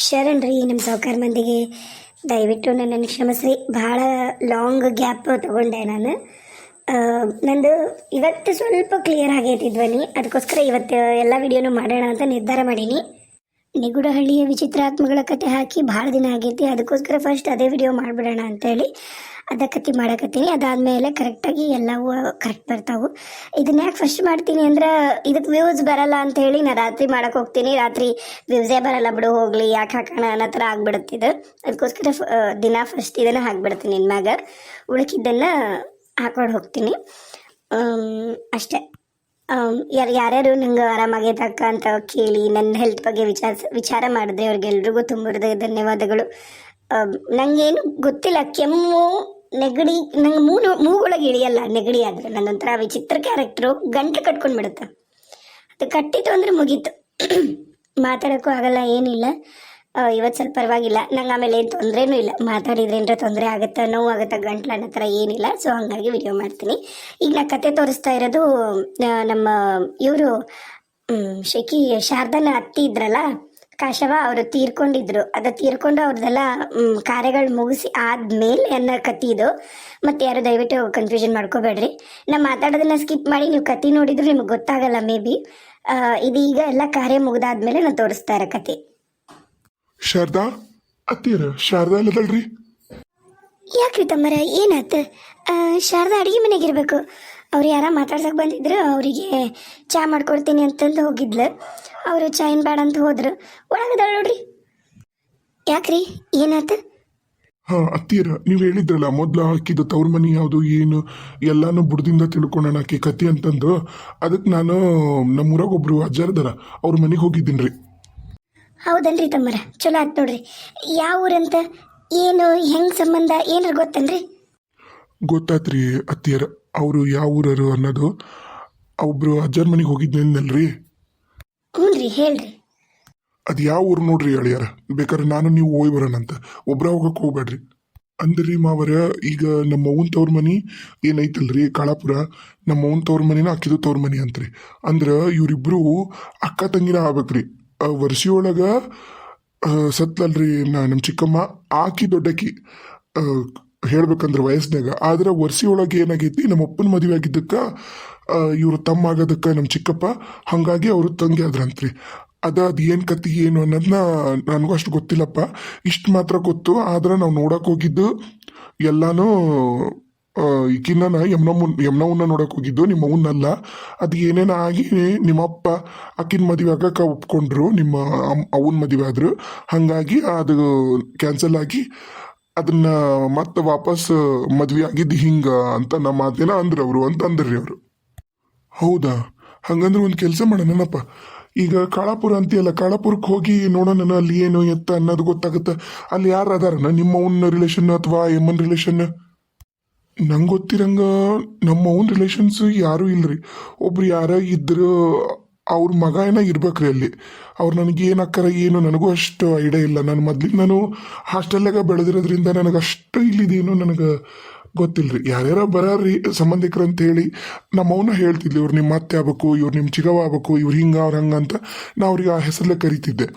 ಶರಣ್ರಿ ನಿಮ್ಮ ಸಾವುಕಾರ ಮಂದಿಗೆ ದಯವಿಟ್ಟು ನನ್ನನ್ನು ಕ್ಷಮಿಸ್ರಿ. ಭಾಳ ಲಾಂಗ್ ಗ್ಯಾಪ್ ತೊಗೊಂಡೆ ನಾನು. ನಂದು ಇವತ್ತು ಸ್ವಲ್ಪ ಕ್ಲಿಯರ್ ಆಗೈತಿ ಧ್ವನಿ, ಅದಕ್ಕೋಸ್ಕರ ಇವತ್ತು ಎಲ್ಲ ವಿಡಿಯೋನು ಮಾಡೋಣ ಅಂತ ನಿರ್ಧಾರ ಮಾಡೀನಿ. ನಿಗೂಢಹಳ್ಳಿಯ ವಿಚಿತ್ರಾತ್ಮಗಳ ಕತೆ ಹಾಕಿ ಭಾಳ ದಿನ ಆಗೈತಿ, ಅದಕ್ಕೋಸ್ಕರ ಫಸ್ಟ್ ಅದೇ ವಿಡಿಯೋ ಮಾಡಿಬಿಡೋಣ ಅಂತೇಳಿ ಅದ ಕತೆ ಮಾಡಕತ್ತೀನಿ. ಅದಾದಮೇಲೆ ಕರೆಕ್ಟಾಗಿ ಎಲ್ಲವೂ ಕರೆಕ್ಟ್ ಬರ್ತಾವೆ. ಇದನ್ನ ಯಾಕೆ ಫಸ್ಟ್ ಮಾಡ್ತೀನಿ ಅಂದ್ರೆ ಇದಕ್ಕೆ ವ್ಯೂಸ್ ಬರಲ್ಲ ಅಂತ ಹೇಳಿ ನಾನು ರಾತ್ರಿ ಮಾಡಕ್ಕೆ ಹೋಗ್ತೀನಿ. ರಾತ್ರಿ ವ್ಯೂಸೇ ಬರಲ್ಲ ಬಿಡು, ಹೋಗಲಿ ಯಾಕೆ ಹಾಕೋಣ ಅನ್ನೋ ಥರ ಆಗ್ಬಿಡುತ್ತಿದ್ದು. ಅದಕ್ಕೋಸ್ಕರ ದಿನ ಫಸ್ಟ್ ಇದನ್ನು ಹಾಕ್ಬಿಡ್ತೀನಿ. ಇನ್ಮ್ಯಾಗ ಉಳಕಿದ್ದನ್ನು ಹಾಕೊಂಡು ಹೋಗ್ತೀನಿ ಅಷ್ಟೇ. ಯಾರ್ಯಾರು ನಂಗೆ ಆರಾಮಾಗೈತಕ್ಕ ಅಂತ ಕೇಳಿ ನನ್ನ ಹೆಲ್ತ್ ಬಗ್ಗೆ ವಿಚಾರ ಮಾಡಿದ್ರೆ ಅವ್ರಿಗೆಲ್ರಿಗೂ ತುಂಬ ಹೃದಯ ಧನ್ಯವಾದಗಳು. ನನಗೇನು ಗೊತ್ತಿಲ್ಲ, ಕೆಮ್ಮು ನೆಗಡಿ ನಂಗೆ ಮೂಗೊಳಗೆ ಇಳಿಯಲ್ಲ. ನೆಗಡಿ ಆದರೆ ನನ್ನೊಂಥರ ವಿಚಿತ್ರ ಕ್ಯಾರೆಕ್ಟ್ರು, ಗಂಟು ಕಟ್ಕೊಂಡು ಬಿಡುತ್ತೆ. ಅದು ಕಟ್ಟಿತು ಅಂದರೆ ಮುಗೀತು, ಮಾತಾಡೋಕ್ಕೂ ಆಗಲ್ಲ, ಏನಿಲ್ಲ. ಇವತ್ತು ಸ್ವಲ್ಪ ಪರವಾಗಿಲ್ಲ, ನಂಗೆ ಆಮೇಲೆ ಏನು ತೊಂದರೆನೂ ಇಲ್ಲ. ಮಾತಾಡಿದ್ರೆ ಏನರ ತೊಂದರೆ ಆಗುತ್ತಾ, ನೋವು ಆಗುತ್ತಾ ಗಂಟ್ಲು ಅನ್ನೋ ಥರ ಏನಿಲ್ಲ. ಸೊ ಹಂಗಾಗಿ ವಿಡಿಯೋ ಮಾಡ್ತೀನಿ. ಈಗ ನಾ ಕತೆ ತೋರಿಸ್ತಾ ಇರೋದು ನಮ್ಮ ಇವರು ಶೆಕಿ ಶಾರದನ ಅತ್ತಿ ಇದ್ರಲ್ಲ ಕಾಶವ, ಅವರು ತೀರ್ಕೊಂಡಿದ್ರು. ಅದು ತೀರ್ಕೊಂಡು ಅವ್ರದ್ದೆಲ್ಲ ಕಾರ್ಯಗಳು ಮುಗಿಸಿ ಆದಮೇಲೆ ಅನ್ನೋ ಕತೆ ಇದು. ಮತ್ತು ಯಾರು ದಯವಿಟ್ಟು ಕನ್ಫ್ಯೂಷನ್ ಮಾಡ್ಕೋಬೇಡ್ರಿ. ನಾ ಮಾತಾಡೋದನ್ನ ಸ್ಕಿಪ್ ಮಾಡಿ ನೀವು ಕತೆ ನೋಡಿದ್ರು ನಿಮಗೆ ಗೊತ್ತಾಗಲ್ಲ ಮೇ ಬಿ. ಇದೀಗ ಎಲ್ಲ ಕಾರ್ಯ ಮುಗಿದಾದ್ಮೇಲೆ ನಾನು ತೋರಿಸ್ತಾ ಇರೋ ಕತೆ. ಶಾರದಾ ಅತ್ತೀರ, ಶಾರದಾ ಅಲ್ಲದಲ್ರಿ? ಯಾಕ್ರಿ ತಮ್ಮರ ಏನಾಯ್ತು? ಶಾರದಾ ಅಡುಗೆ ಮನೆಗಿರ್ಬೇಕು. ಅವ್ರು ಯಾರ ಮಾತಾಡ್ಸಕ್ಕೆ ಬಂದಿದ್ರು, ಅವರಿಗೆ ಚಾ ಮಾಡ್ಕೊಡ್ತೀನಿ ಅಂತಂದು ಹೋಗಿದ್ಲು. ಅವರು ಚಾ ಏನು ಬೇಡ ಅಂತ ಹೋದ್ರು. ಒಳಗದ ನೋಡ್ರಿ. ಯಾಕ್ರಿ ಏನಾಯ್ತು? ಅತ್ತೀರ, ನೀವು ಹೇಳಿದ್ರಲ್ಲ ಮೊದ್ಲು ಹಾಕಿದ್ದು ತವ್ರ ಮನಿ ಯಾವುದು ಏನು ಎಲ್ಲಾನು ಬುಡದಿಂದ ತಿಳ್ಕೊಳ್ಳೋಣ ಆಕಿ ಕತಿ ಅಂತಂದು, ಅದಕ್ಕೆ ನಾನು ನಮ್ಮೂರಾಗ ಒಬ್ರು ಅಜ್ಜಾರದಾರ ಅವ್ರ ಮನೆಗೆ ಹೋಗಿದ್ದೀನಿ. ಹೌದನ್ರಿ ತಮ್ಮರ, ಚಲೋ ಆಯ್ತು ನೋಡ್ರಿ. ಯಾವ ಊರಂತ, ಏನು ಹೆಂಗೆ ಸಂಬಂಧ ಏನಾರ ಗೊತ್ತನ್ರಿ? ಗೊತ್ತಾತ್ರಿ ಅತ್ತಿಯರ, ಅವರು ಯಾವ ಊರರು ಅನ್ನೋದು. ಒಬ್ರು ಅಜ್ಜಾರ ಮನೆಗೆ ಹೋಗಿದ್ನಲ್ರಿ. ಹ್ಞೂ ರೀ, ಹೇಳ್ರಿ. ಅದು ಯಾವ ಊರು ನೋಡ್ರಿ ಅಳಿಯಾರ, ಬೇಕಾದ್ರೆ ನಾನು ನೀವು ಹೋಗಿ ಬರೋಣಂತ. ಒಬ್ರ ಹೋಗಕ್ಕೆ ಹೋಗ್ಬೇಡ್ರಿ. ಅಂದ್ರಿ ಮಾವರ, ಈಗ ನಮ್ಮ ಅವ್ವನ ತವ್ರ ಮನಿ ಏನೈತಲ್ರಿ ಕಾಳಾಪುರ, ನಮ್ಮ ಅವ್ವನ ತವ್ರ ಮನಿನ ಅಕ್ಕಿದು ತವ್ರ ಮನಿ ಅಂತ್ರಿ. ಅಂದ್ರೆ ಇವರಿಬ್ರು ಅಕ್ಕ ತಂಗಿನ ಆಗ್ಬೇಕ್ರಿ. ವರ್ಷಿಯೊಳಗ ಸತ್ಲಲ್ರಿ ನಮ್ಮ ಚಿಕ್ಕಮ್ಮ, ಆಕಿ ದೊಡ್ಡಕಿ ಹೇಳ್ಬೇಕಂದ್ರೆ ವಯಸ್ಸಿನಾಗ. ಆದ್ರೆ ವರ್ಷಿಯೊಳಗೆ ಏನಾಗೈತಿ, ನಮ್ಮ ಅಪ್ಪನ ಮದುವೆ ಆಗಿದ್ದಕ್ಕೆ ಇವರು ತಮ್ಮ ಆಗೋದಕ್ಕೆ ನಮ್ಮ ಚಿಕ್ಕಪ್ಪ, ಹಾಗಾಗಿ ಅವರು ತಂಗಿ ಆದ್ರಂತ್ರಿ. ಅದು ಏನು ಕತ್ತಿ ಏನು ಅನ್ನೋದನ್ನ ನನಗೂ ಅಷ್ಟು ಗೊತ್ತಿಲ್ಲಪ್ಪ, ಇಷ್ಟು ಮಾತ್ರ ಗೊತ್ತು. ಆದ್ರೆ ನಾವು ನೋಡಕ್ಕೆ ಹೋಗಿದ್ದು ಎಲ್ಲಾನು ಈಕಿನ್ನ ಯಮ್ನವನ್ನ ನೋಡಕ್ಕೆ ಹೋಗಿದ್ದು, ನಿಮ್ಮ ಅವನ್ನಲ್ಲ. ಅದು ಏನೇನೋ ಆಗಿ ನಿಮ್ಮಪ್ಪ ಆಕಿನ ಮದುವೆ ಆಗಕ್ಕೆ ಒಪ್ಕೊಂಡ್ರು, ನಿಮ್ಮ ಅವನ ಮದುವೆ ಆದ್ರು. ಹಾಗಾಗಿ ಅದು ಕ್ಯಾನ್ಸಲ್ ಆಗಿ ಅದನ್ನ ಮತ್ತೆ ವಾಪಸ್ ಮದ್ವೆ ಆಗಿದ್ದು ಹಿಂಗ ಅಂತ ನಮ್ಮ ಮಾತೇನ ಅಂದ್ರು ಅವರು ಅಂತ ಅಂದ್ರಿ ಅವರು. ಹೌದಾ? ಹಂಗಂದ್ರೆ ಒಂದು ಕೆಲಸ ಮಾಡೋಣಪ್ಪ, ಈಗ ಕಾಳಾಪುರ ಅಂತೀಯಲ್ಲ, ಕಾಳಾಪುರಕ್ಕೆ ಹೋಗಿ ನೋಡೋಣ ಅಲ್ಲಿ ಏನು ಎತ್ತ ಅನ್ನೋದು ಗೊತ್ತಾಗುತ್ತೆ. ಅಲ್ಲಿ ಯಾರು ಅದಾರನ ನಿಮ್ಮ ಅವನ ರಿಲೇಷನ್ ಅಥವಾ ಎಮ್ಮನ್ ರಿಲೇಷನ್? ನಂಗೆ ಗೊತ್ತಿರಂಗ ನಮ್ಮ ಅವನ ರಿಲೇಷನ್ಸ್ ಯಾರೂ ಇಲ್ರಿ. ಒಬ್ರು ಯಾರ ಇದ್ರು, ಅವ್ರ ಮಗ ಏನೋ ಇರ್ಬೇಕ್ರಿ ಅಲ್ಲಿ. ಅವ್ರು ನನಗೆ ಏನಕ್ಕಾರ ಏನು ನನಗೂ ಅಷ್ಟು ಐಡಿಯಾ ಇಲ್ಲ. ನಾನು ಮೊದ್ಲಿಗೆ ನಾನು ಹಾಸ್ಟೆಲ್ಲಾಗ ಬೆಳೆದಿರೋದ್ರಿಂದ ನನಗೆ ಅಷ್ಟು ಇಲ್ಲಿದೇನು ನನಗೆ ಗೊತ್ತಿಲ್ರಿ. ಯಾರ್ಯಾರ ಬರಾರಿ ಸಂಬಂಧಿಕರು ಅಂತ ಹೇಳಿ ನಮ್ಮ ಅವನ್ನ ಹೇಳ್ತಿದ್ಲಿ, ಇವ್ರು ನಿಮ್ಮ ಅತ್ತೆ ಆಗ್ಬೇಕು, ಇವ್ರು ನಿಮ್ಮ ಚಿಗವ ಆಗ್ಬೇಕು, ಇವ್ರು ಹಿಂಗ ಅವ್ರು ಹಂಗಂತ ನಾ ಅವ್ರಿಗೆ ಆ ಹೆಸರಲ್ಲೇ ಕರಿತಿದ್ದೆ.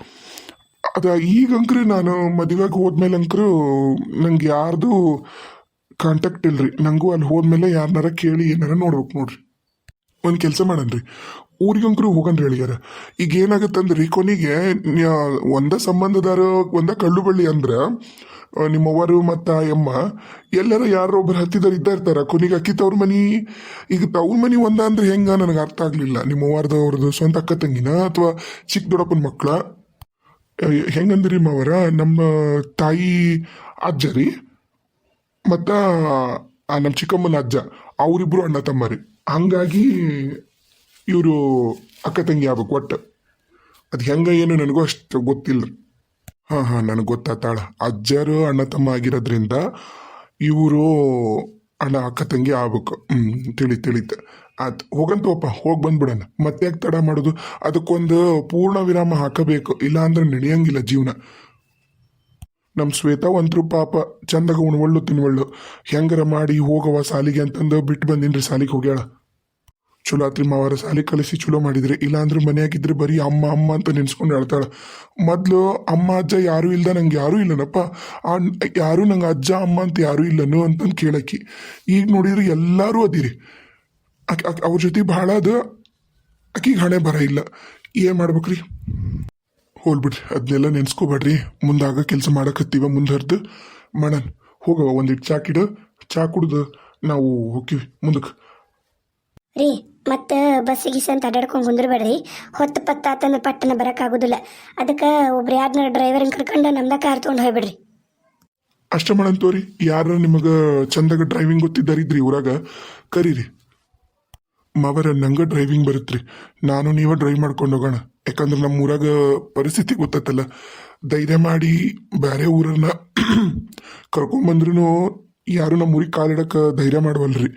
ಅದ ಈಗಂಕ್ರಿ ನಾನು ಮದುವೆಗೆ ಹೋದ್ಮೇಲೆ ಅಂಕ್ರು ನಂಗೆ ಯಾರ್ದು ಕಾಂಟ್ಯಾಕ್ಟ್ ಇಲ್ರಿ. ನಂಗೂ ಅಲ್ಲಿ ಹೋದ್ಮೇಲೆ ಯಾರನ್ನಾರ ಕೇಳಿ ಏನಾರ ನೋಡ್ಬೇಕು ನೋಡ್ರಿ. ಒಂದು ಕೆಲಸ ಮಾಡನ್ರಿ, ಊರಿಗಂಕ್ರು ಹೋಗನ್ರಿ ಹೇಳಿಯಾರ. ಈಗ ಏನಾಗತ್ತಂದ್ರಿ, ಕೊನೆಗೆ ಒಂದ ಸಂಬಂಧದಾರ ಒಂದ ಕಳ್ಳು ಬಳ್ಳಿ ಅಂದ್ರೆ ನಿಮ್ಮವರು ಮತ್ತು ಎಮ್ಮ ಎಲ್ಲರ ಯಾರೊಬ್ಬರು ಹತ್ತಿದಾರ ಇರ್ತಾರ. ಕೊನೆಗೆ ಅಕ್ಕಿತ ಅವ್ರ ಮನಿ, ಈಗ ಅವ್ರ ಮನಿ ಒಂದ ಅಂದ್ರೆ ಹೆಂಗ ನನಗೆ ಅರ್ಥ ಆಗ್ಲಿಲ್ಲ. ನಿಮ್ಮವ್ರದ್ದು ಅವ್ರದ್ದು ಸ್ವಂತ ಅಕ್ಕ ತಂಗಿನ ಅಥವಾ ಚಿಕ್ಕ ದೊಡ್ಡಪ್ಪನ ಮಕ್ಕಳ ಹೆಂಗಂದ್ರಿ ಮಾವರ? ನಮ್ಮ ತಾಯಿ ಅಜ್ಜ ರೀ ಮತ್ತು ನಮ್ಮ ಚಿಕ್ಕಮ್ಮನ ಅಜ್ಜ, ಅವರಿಬ್ರು ಅಣ್ಣ ತಮ್ಮರಿ. ಹಂಗಾಗಿ ಇವರು ಅಕ್ಕ ತಂಗಿ ಆಗ್ಬೇಕು ಒಟ್ಟು. ಅದು ಹೆಂಗ ಏನು ನನಗೂ ಅಷ್ಟು ಗೊತ್ತಿಲ್ಲ. ಹಾಂ ನನಗೆ ಗೊತ್ತಾತಾಳ. ಅಜ್ಜರು ಅಣ್ಣ ತಮ್ಮ ಆಗಿರೋದ್ರಿಂದ ಇವರು ಅಕ್ಕ ತಂಗಿ ಆಗ್ಬೇಕು. ತಿಳಿತ. ಆಯ್ತು, ಹೋಗಂತವಪ್ಪ, ಹೋಗಿ ಬಂದ್ಬಿಡೋಣ. ಮತ್ತೆ ಯಾಕೆ ತಡ ಮಾಡೋದು? ಅದಕ್ಕೊಂದು ಪೂರ್ಣ ವಿರಾಮ ಹಾಕಬೇಕು, ಇಲ್ಲ ಅಂದ್ರೆ ನಡೆಯಂಗಿಲ್ಲ ಜೀವನ. ನಮ್ಮ ಶ್ವೇತಾ ಒಂತ್ರು ಪಾಪ ಚಂದಾಗ ಉಣ್ವಳ್ಳು ತಿನ್ವಳ್ಳು, ಹೆಂಗಾರ ಮಾಡಿ ಹೋಗವ ಸಾಲಿಗೆ ಅಂತಂದು ಬಿಟ್ಟು ಬಂದಿನ್ರಿ. ಸಾಲಿಗೆ ಹೋಗ್ಯಾಳ. ಚಲೋ ಆತ್ರಿ ಮಾವಾರ ಸಾಲಿ ಕಲಿಸಿ ಚಲೋ ಮಾಡಿದ್ರಿ ಇಲ್ಲಾಂದ್ರೆ ಮನೆಯಾಗಿದ್ರೆ ಬರೀ ಅಮ್ಮ ಅಮ್ಮ ಅಂತ ನೆನ್ಸ್ಕೊಂಡು ಹೇಳ್ತಾಳ. ಮೊದಲು ಅಮ್ಮ ಅಜ್ಜ ಯಾರೂ ಇಲ್ದ ನಂಗೆ ಯಾರೂ ಇಲ್ಲನಪ್ಪ, ಆ ಯಾರೂ ನಂಗೆ ಅಜ್ಜ ಅಮ್ಮ ಅಂತ ಯಾರೂ ಇಲ್ಲನು ಅಂತಂದು ಕೇಳಕ್ಕಿ. ಈಗ ನೋಡಿದ್ರೆ ಎಲ್ಲರೂ ಅದಿರಿ. ಅವ್ರ ಜೊತೆ ಭಾಳ ಅದು ಆಕಿಗೆ ಹಣೆ ಬರ ಇಲ್ಲ. ಏನು ಮಾಡ್ಬೇಕ್ರಿ? ಹೋಲ್ಬಿಡ್ರಿ, ಅದನ್ನೆಲ್ಲ ನೆನ್ಸ್ಕೊಬೇಡ್ರಿ. ಮುಂದಾಗ ಕೆಲಸ ಮಾಡಕತ್ತೀವ ಮುಂದರ್ದು ಮಾಡನ್. ಹೋಗವ ಒಂದಿಟ್ಟು ಚಾ ಕಿಡು, ಚಾ ಕುಡ್ದು ನಾವು ಹೋಗ್ತೀವಿ ಮುಂದಕ್ಕೆ. ರೀ ಮತ್ತು ಬಸ್ಸಿಗೆ ಅಂತ ಅಡ್ಡಾಡ್ಕೊಂಡು ಕುಂದ್ರಬೇಡ್ರಿ. ಹೊತ್ತು ಪತ್ತಾತಂದ್ರೆ ಪಟ್ಟಣ ಬರೋಕ್ಕಾಗೋದಿಲ್ಲ. ಅದಕ್ಕೆ ಒಬ್ರು ಯಾರನ್ನ ಡ್ರೈವರ್ನ ಕರ್ಕೊಂಡು ನಮ್ದ ಕಾರ್ ತೊಗೊಂಡು ಹೋಗ್ಬಿಡ್ರಿ. ಅಷ್ಟ ಮಾಡಂತೋರಿ. ಯಾರ ನಿಮಗೆ ಚಂದಾಗ ಡ್ರೈವಿಂಗ್ ಗೊತ್ತಿದ್ದಾರಿದ್ರಿ ಊರಾಗ ಕರೀರಿ. ಮಾವರ ನಂಗೆ ಡ್ರೈವಿಂಗ್ ಬರುತ್ತ್ರಿ, ನಾನು ನೀವೇ ಡ್ರೈವ್ ಮಾಡ್ಕೊಂಡು ಹೋಗೋಣ. ಯಾಕಂದ್ರೆ ನಮ್ಮ ಊರಾಗ ಪರಿಸ್ಥಿತಿ ಗೊತ್ತತ್ತಲ್ಲ. ಧೈರ್ಯ ಮಾಡಿ ಬೇರೆ ಊರನ್ನ ಕರ್ಕೊಂಬಂದ್ರೂ ಯಾರು ನಮ್ಮ ಊರಿಗೆ ಕಾಲಿಡಕ್ಕೆ ಧೈರ್ಯ ಮಾಡವಲ್ರಿ.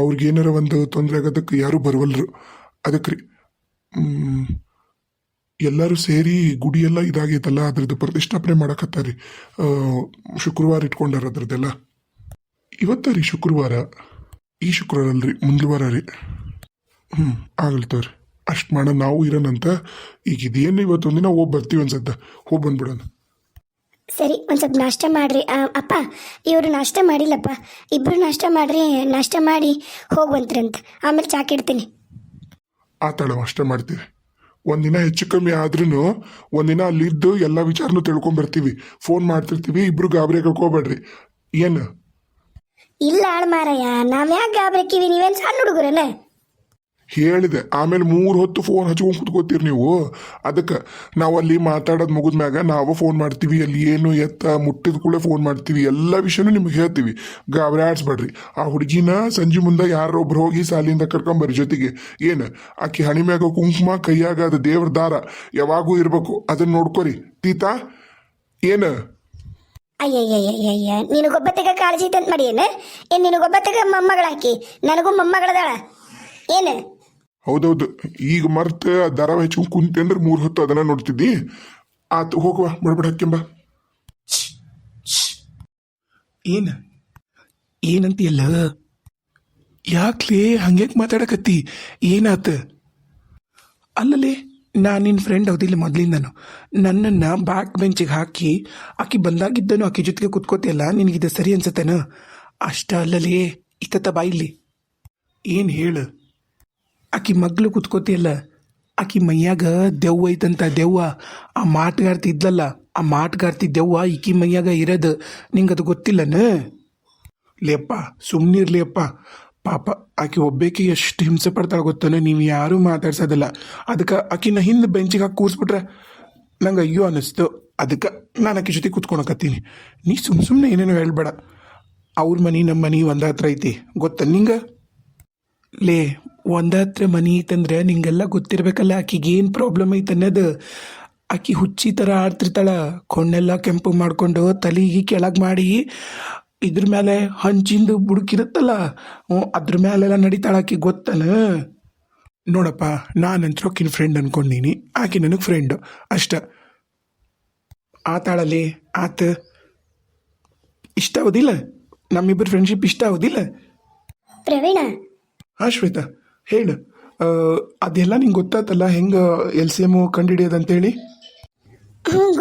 ಅವ್ರಿಗೇನಾರ ಒಂದು ತೊಂದರೆ ಆಗೋದಕ್ಕೆ ಯಾರೂ ಬರವಲ್ರು. ಅದಕ್ಕೆ ರೀ ಎಲ್ಲರೂ ಸೇರಿ ಗುಡಿಯೆಲ್ಲ ಇದಾಗೈತಲ್ಲ, ಅದ್ರದ್ದು ಪ್ರತಿಷ್ಠಾಪನೆ ಮಾಡಕತ್ತಾರಿ. ಶುಕ್ರವಾರ ಇಟ್ಕೊಂಡಾರ ಅದ್ರದ್ದೆಲ್ಲ. ಇವತ್ತ ರೀ ಶುಕ್ರವಾರ, ಈ ಶುಕ್ರವಾರ ಅಲ್ರಿ ಮುಂದ್ವಾರ ರೀ. ಆಗಲ್ತವ್ರಿ, ಅಷ್ಟು ಮಾಡೋಣ. ನಾವು ಇರೋಣಂತ. ಈಗ ಇದೇನು ಇವತ್ತೊಂದಿನ ಹೋಗಿ ಬರ್ತೀವಿ ಅನ್ಸತ್ತ. ಹೋಗಿ ಬಂದ್ಬಿಡೋಣ. ಸರಿ, ಒಂದು ಸ್ವಲ್ಪ ನಾಷ್ಟ ಮಾಡಿರಿ. ಅಪ್ಪ ಇವರು ನಾಷ್ಟ ಮಾಡಿಲ್ಲಪ್ಪ, ಇಬ್ಬರು ನಾಷ್ಟ ಮಾಡಿರಿ. ನಾಷ್ಟ ಮಾಡಿ ಹೋಗುವಂತ್ರಂತ, ಆಮೇಲೆ ಚಾಕ್ ಇಡ್ತೀನಿ. ಆತಾಳ ಅಷ್ಟೇ ಮಾಡ್ತೀವಿ. ಒಂದಿನ ಹೆಚ್ಚು ಕಮ್ಮಿ ಆದ್ರೂ ಒಂದಿನ ಅಲ್ಲಿದ್ದು ಎಲ್ಲ ವಿಚಾರನೂ ತಿಳ್ಕೊಂಬರ್ತೀವಿ. ಫೋನ್ ಮಾಡ್ತಿರ್ತೀವಿ. ಇಬ್ರು ಗಾಬರಿ ಹೋಗ್ಬೇಡ್ರಿ. ಏನು ಇಲ್ಲ ಆಳ್ಮಾರಯ್ಯ, ನಾವ್ ಯಾಕೆ ಗಾಬರಿಕ್ಕಿವಿ? ನೀವೇನು ಸಣ್ಣ ಹುಡುಗರನ? ಹೇಳಿದೆ. ಆಮೇಲೆ 3 ಹೊತ್ತು ಫೋನ್ ಹಚ್ಕೊಂಡು ಕುತ್ಕೋತೀರಿ ನೀವು. ಅದಕ್ಕೆ ನಾವು ಅಲ್ಲಿ ಮಾತಾಡೋದು ಮುಗಿದ್ಮ್ಯಾಗ ನಾವು ಫೋನ್ ಮಾಡ್ತೀವಿ. ಅಲ್ಲಿ ಏನು ಎತ್ತ ಮುಟ್ಟಿದ ಕೂಡ ಫೋನ್ ಮಾಡ್ತೀವಿ. ಎಲ್ಲ ವಿಷಯನೂ ನಿಮ್ಗೆ ಹೇಳ್ತೀವಿ. ಗಾಬರಿ ಆಡ್ಸ್ಬೇಡ್ರಿ. ಆ ಹುಡುಗಿನ ಸಂಜೆ ಮುಂದೆ ಯಾರೊಬ್ರು ಹೋಗಿ ಸಾಲಿಯಿಂದ ಕರ್ಕೊಂಬರ್ರಿ ಜೊತೆಗೆ. ಏನು ಆಕಿ ಹಣಿಮ್ಯಾಗ ಕುಂಕುಮ, ಕೈಯಾಗ ಅದು ದೇವ್ರ ದಾರ ಯಾವಾಗೂ ಇರ್ಬೇಕು. ಅದನ್ನ ನೋಡ್ಕೊರಿ ತೀತಾ. ಏನು ಅಯ್ಯಯ್ಯಯ್ಯಯ್ಯ, ನಿನಗೊಬ್ಬತ್ತಿಗೆ ಕಾಳಜಿ ತಂತ ಮಾಡಿ ಏನು? ನಿನಗೊಬ್ಬತ್ತಿಗೆ ಮೊಮ್ಮಗಳಾಕಿ, ನನಗೂ ಮೊಮ್ಮಗಳದಾಳ ಏನು? ಹೌದೌದು. ಈಗ ಮರ್ತ ದರ ಹೆಚ್ಚು ಕುಂತೆ ಅಂದ್ರೆ 3 ಹೊತ್ತು ಅದನ್ನ ನೋಡ್ತಿದ್ದಿ. ಆತು ಹೋಗುವ, ಬಡಬಡ ಹಾಕ್ಯಂಬ. ಏನಂತೀಯಲ್ಲ? ಯಾಕ್ಲೇ ಹಂಗ್ಯಾಕೆ ಮಾತಾಡಕತ್ತಿ? ಏನಾತ? ಅಲ್ಲಲೇ, ನಾನು ನಿನ್ನ ಫ್ರೆಂಡ್ ಹೌದಿಲ್ಲ ಮೊದಲಿಂದನು. ನನ್ನನ್ನು ಬ್ಯಾಕ್ ಬೆಂಚಿಗೆ ಹಾಕಿ ಆಕಿ ಬಂದಾಗಿದ್ದನು ಆಕಿ ಜೊತೆಗೆ ಕುತ್ಕೋತಿಯಲ್ಲ, ನಿನಗಿದು ಸರಿ ಅನ್ಸತ್ತೇನ? ಅಷ್ಟ ಅಲ್ಲಲೇ, ಇತ್ತ ಬಾಯಿಲಿ ಏನು ಹೇಳು. ಆಕಿ ಮಗ್ಳು ಕುತ್ಕೋತಿಯಲ್ಲ, ಆಕಿ ಮೈಯಾಗ ದೆವ್ವ ಐತಂತ. ದೆವ್ವ, ಆ ಮಾಟಗಾರ್ತಿ ಇದ್ಲಲ್ಲ, ಆ ಮಾಟಗಾರ್ತಿ ದೆವ್ವ ಈಕಿ ಮೈಯಾಗ ಇರೋದು. ನಿಂಗೆ ಅದು ಗೊತ್ತಿಲ್ಲನ? ಲೇಪ್ಪ ಸುಮ್ಮನಿರ್ಲಿಯಪ್ಪ. ಪಾಪ ಆಕಿ ಒಬ್ಬೇಕಿ ಎಷ್ಟು ಹಿಂಸೆ ಪಡ್ತಾಳೆ ಗೊತ್ತಾನೆ. ನೀವು ಯಾರೂ ಮಾತಾಡ್ಸೋದಿಲ್ಲ. ಅದಕ್ಕೆ ಆಕಿನ ಹಿಂದೆ ಬೆಂಚಿಗೆ ಹಾಕಿ ಕೂರಿಸ್ಬಿಟ್ರೆ ನಂಗೆ ಅಯ್ಯೋ ಅನ್ನಿಸ್ತು. ಅದಕ್ಕೆ ನಾನು ಆಕಿ ಜೊತೆ ಕೂತ್ಕೊಳಕತ್ತೀನಿ. ನೀ ಸುಮ್ಮನೆ ಏನೇನೋ ಹೇಳ್ಬೇಡ. ಅವ್ರ ಮನೆ ನಮ್ಮ ಮನೆ ಒಂದ ಹತ್ರ ಐತಿ ಗೊತ್ತ ನಿಂಗೆ? ಲೇ, ಒಂದ ಹತ್ರ ಮನೆ ಐತಂದ್ರೆ ನಿಂಗೆಲ್ಲ ಗೊತ್ತಿರ್ಬೇಕಲ್ಲ ಆಕಿಗೆ ಏನು ಪ್ರಾಬ್ಲಮ್ ಐತೆ ಅನ್ನೋದು. ಆಕಿ ಹುಚ್ಚಿ ಥರ ಆಡ್ತಿರ್ತಾಳ. ಕೊಂಡೆಲ್ಲ ಕೆಂಪು ಮಾಡಿಕೊಂಡು ತಲೆಗೆ ಕೆಳಗೆ ಮಾಡಿ ಇದ್ರ ಮೇಲೆ ಹಂಚಿಂದು ಬುಡುಕಿರುತ್ತಲ್ಲ, ಅದ್ರ ಮೇಲೆಲ್ಲ ನಡೀತಾಳ ಆಕಿ ಗೊತ್ತನ? ನೋಡಪ್ಪ, ನಾನಂತರೂ ಆಕಿನ ಫ್ರೆಂಡ್ ಅನ್ಕೊಂಡೀನಿ, ಆಕಿ ನನಗೆ ಫ್ರೆಂಡು ಅಷ್ಟ. ಆತಾಳಲ್ಲಿ ಆತ ಇಷ್ಟ ಆಗೋದಿಲ್ಲ? ನಮ್ಮಿಬ್ಬರು ಫ್ರೆಂಡ್ಶಿಪ್ ಇಷ್ಟ ಆಗೋದಿಲ್ಲ? ಪ್ರವೀಣ, ಹಾಂ ಶ್ವೇತಾ ಹೇಳು. ಅದೆಲ್ಲ ನಿಂಗೆ ಗೊತ್ತಾತಲ್ಲ ಹೆಂಗೆ LCM ಕಂಡುಹಿಡಿಯೋದಂತೇಳಿ?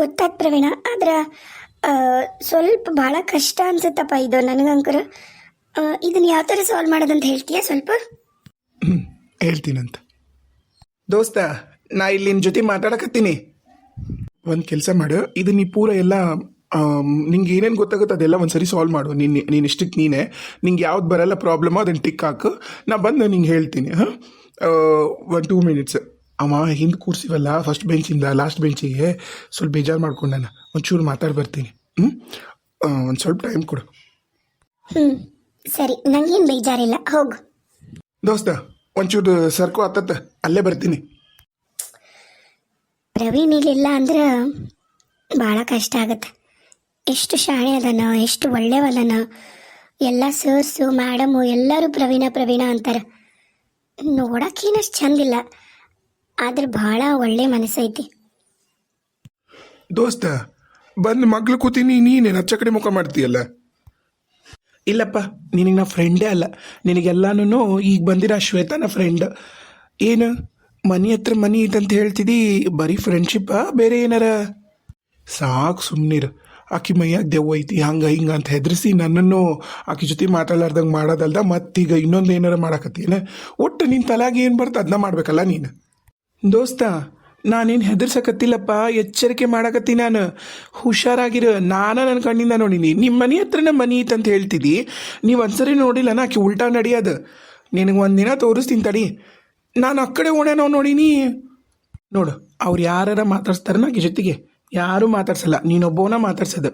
ಗೊತ್ತಾತ್ ಪ್ರವೀಣ. ಆದ್ರೆ ಸ್ವಲ್ಪ ಭಾಳ ಕಷ್ಟ ಅನ್ಸುತ್ತಪ್ಪ ಇದು ನನಗಂಕರ. ಇದನ್ನ ಯಾವ ಥರ ಸಾಲ್ವ್ ಮಾಡೋದಂತ ಹೇಳ್ತೀಯಾ ಸ್ವಲ್ಪ? ಹೇಳ್ತೀನಂತ. ದೋಸ್ತ, ನಾ ಇಲ್ಲಿ ನಿನ್ನ ಜೊತೆ ಮಾತಾಡಕತ್ತೀನಿ. ಒಂದು ಕೆಲಸ ಮಾಡು, ಇದು ನೀ ಪೂರ ಎಲ್ಲ ನಿಂಗೆ ಏನೇನು ಗೊತ್ತಾಗುತ್ತೆ ಅದೆಲ್ಲ ಒಂದು ಸರಿ ಸಾಲ್ವ್ ಮಾಡು. ನೀನು ಇಷ್ಟಕ್ಕೆ ನೀನೇ. ನಿಂಗೆ ಯಾವ್ದು ಬರಲ್ಲ ಪ್ರಾಬ್ಲಮೋ ಅದನ್ನು ಟಿಕ್ ಹಾಕು. ನಾ ಬಂದು ನಿಂಗೆ ಹೇಳ್ತೀನಿ. ಹಾಂ, 1-2 ಮಿನಿಟ್ಸ್. ಅವ ಹಿಂದೆ ಕೂರ್ಸಿವಲ್ಲ ಫಸ್ಟ್ ಬೆಂಚಿಂದ ಲಾಸ್ಟ್ ಬೆಂಚಿಗೆ, ಸ್ವಲ್ಪ ಬೇಜಾರು ಮಾಡ್ಕೊಂಡಾನ. ಒಂಚೂರು ಮಾತಾಡಿ ಬರ್ತೀನಿ. ಒಂದು ಸ್ವಲ್ಪ ಟೈಮ್ ಕೊಡು. ಸರಿ, ನಂಗೇನು ಬೇಜಾರಿಲ್ಲ, ಹೋಗು. ದೋಸ್ತ, ಒಂಚೂರು ಸರ್ಕೋ ಆತತ್ತ, ಅಲ್ಲೇ ಬರ್ತೀನಿ. ಪ್ರವೀಣ್ ಇಲ್ಲಿಲ್ಲ ಅಂದ್ರೆ ಭಾಳ ಕಷ್ಟ ಆಗತ್ತೆ. ಎಷ್ಟು ಶಾಣೆ ಅದನ, ಎಷ್ಟು ಒಳ್ಳೆಯವದನ. ಎಲ್ಲ ಸರ್ಸು ಮೇಡಮು ಎಲ್ಲರೂ ಪ್ರವೀಣ ಪ್ರವೀಣ ಅಂತಾರೆ. ನೋಡೋಕ್ಕೇನಷ್ಟು ಚಂದಿಲ್ಲ, ಆದ್ರೆ ಭಾಳ ಒಳ್ಳೆ ಮನಸ್ಸೈತಿ. ದೋಸ್ತ, ಬಂದು ಮಗ್ಳು ಕೂತೀನಿ, ನೀನೇನು ಹಚ್ಚ ಕಡೆ ಮುಖ ಮಾಡ್ತೀಯಲ್ಲ? ಇಲ್ಲಪ್ಪ ನಿನಗೆ ನಾ ಫ್ರೆಂಡೇ ಅಲ್ಲ, ನಿನಗೆಲ್ಲಾನು ಈಗ ಬಂದಿರೋ ಶ್ವೇತಾನ ಫ್ರೆಂಡ್. ಏನು ಮನಿ ಹತ್ರ ಮನಿ ಐತಂತ ಹೇಳ್ತಿದ್ದಿ, ಬರೀ ಫ್ರೆಂಡ್ಶಿಪ್ಪಾ ಬೇರೆ ಏನಾರ? ಸಾಕು ಸುಮ್ಮನಿರು. ಆಕಿ ಮೈಯಾಗ ದೆವ್ವ ಐತಿ ಹಂಗೆ ಹಿಂಗೆ ಅಂತ ಹೆದರಿಸಿ ನನ್ನನ್ನು ಆಕಿ ಜೊತೆ ಮಾತಾಡ್ಲಾರ್ದಂಗೆ ಮಾಡೋದಲ್ದ ಮತ್ತೀಗ ಇನ್ನೊಂದು ಏನಾರ ಮಾಡಕತ್ತೀನ? ಒಟ್ಟು ನಿನ್ನ ತಲೆಗೆ ಏನು ಬರ್ತದೆ ಅದನ್ನ ಮಾಡ್ಬೇಕಲ್ಲ ನೀನು. ದೋಸ್ತ ನಾನೇನು ಹೆದರ್ಸಕತ್ತಿಲ್ಲಪ್ಪ, ಎಚ್ಚರಿಕೆ ಮಾಡಕತ್ತಿ ನಾನು. ಹುಷಾರಾಗಿರು. ನನ್ನ ಕಣ್ಣಿಂದ ನೋಡೀನಿ ನಿಮ್ಮ ಮನೆ ಹತ್ರನ ಮನಿ ಐತಂತ ಹೇಳ್ತಿದ್ದಿ, ನೀವು ಒಂದ್ಸರಿ ನೋಡಿಲ್ಲ ಆಕಿ ಉಲ್ಟಾ ನಡಿಯೋದು. ನಿನಗೆ ಒಂದಿನ ತೋರಿಸ್ತೀನಿ ತಡಿ. ನಾನು ಆ ಕಡೆ ಓಣೆ ನಾವು ನೋಡೀನಿ ನೋಡು. ಅವ್ರು ಯಾರ ಮಾತಾಡ್ಸ್ತಾರನ ಆಕಿ ಜೊತೆಗೆ? ಯಾರೂ ಮಾತಾಡ್ಸಲ್ಲ, ನೀನೊಬ್ಬವನ್ನ ಮಾತಾಡ್ಸೋದು.